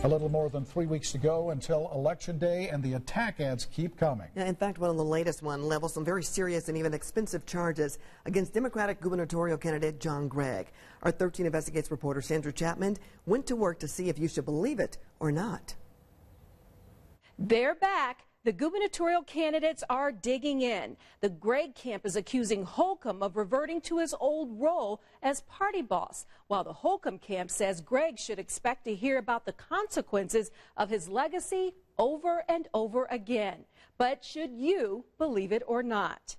A little more than 3 weeks to go until Election Day, and the attack ads keep coming. Yeah, in fact, one of the latest levels some very serious and even expensive charges against Democratic gubernatorial candidate John Gregg. Our 13 Investigates reporter Sandra Chapman went to work to see if you should believe it or not. They're back. The gubernatorial candidates are digging in. The Gregg camp is accusing Holcomb of reverting to his old role as party boss, while the Holcomb camp says Gregg should expect to hear about the consequences of his legacy over and over again. But should you believe it or not?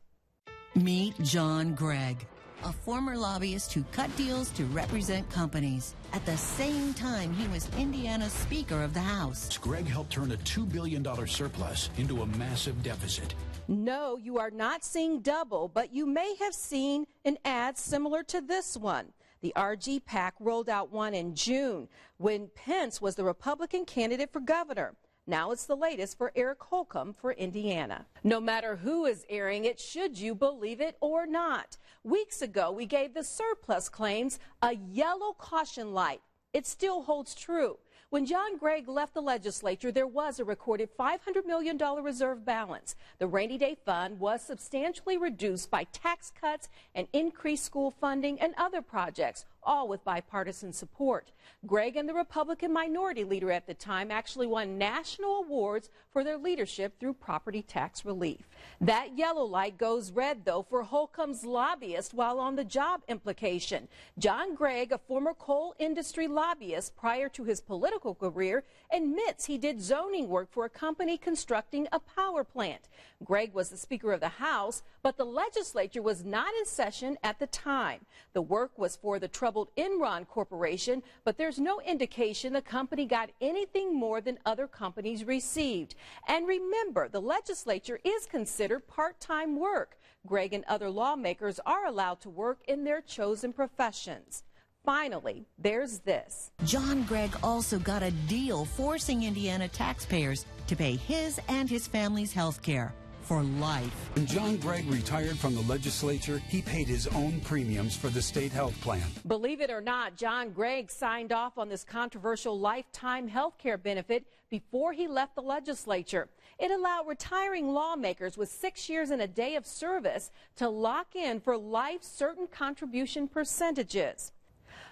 Meet John Gregg, a former lobbyist who cut deals to represent companies. At the same time, he was Indiana's Speaker of the House. Gregg helped turn a $2 billion surplus into a massive deficit. No, you are not seeing double, but you may have seen an ad similar to this one. The RG PAC rolled out one in June when Pence was the Republican candidate for governor. Now it's the latest for Eric Holcomb for Indiana. No matter who is airing it, should you believe it or not? Weeks ago, we gave the surplus claims a yellow caution light. It still holds true. When John Gregg left the legislature, there was a recorded $500 million reserve balance. The rainy day fund was substantially reduced by tax cuts and increased school funding and other projects, all with bipartisan support. Gregg and the Republican minority leader at the time actually won national awards for their leadership through property tax relief. That yellow light goes red, though, for Holcomb's lobbyist while on the job implication. John Gregg, a former coal industry lobbyist prior to his political career, admits he did zoning work for a company constructing a power plant. Gregg was the Speaker of the House, but the legislature was not in session at the time. The work was for the troubled Enron Corporation, but there's no indication the company got anything more than other companies received. And remember, the legislature is considered part-time work. Gregg and other lawmakers are allowed to work in their chosen professions. Finally, there's this. John Gregg also got a deal forcing Indiana taxpayers to pay his and his family's health care for life. When John Gregg retired from the legislature, he paid his own premiums for the state health plan. Believe it or not, John Gregg signed off on this controversial lifetime health care benefit before he left the legislature. It allowed retiring lawmakers with 6 years and a day of service to lock in for life certain contribution percentages.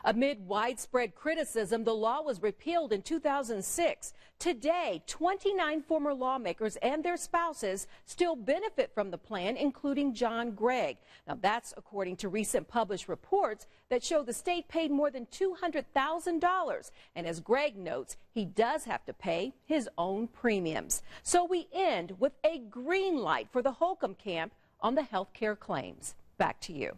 Amid widespread criticism, the law was repealed in 2006. Today, 29 former lawmakers and their spouses still benefit from the plan, including John Gregg. Now, that's according to recent published reports that show the state paid more than $200,000. And as Gregg notes, he does have to pay his own premiums. So we end with a green light for the Holcomb camp on the health care claims. Back to you.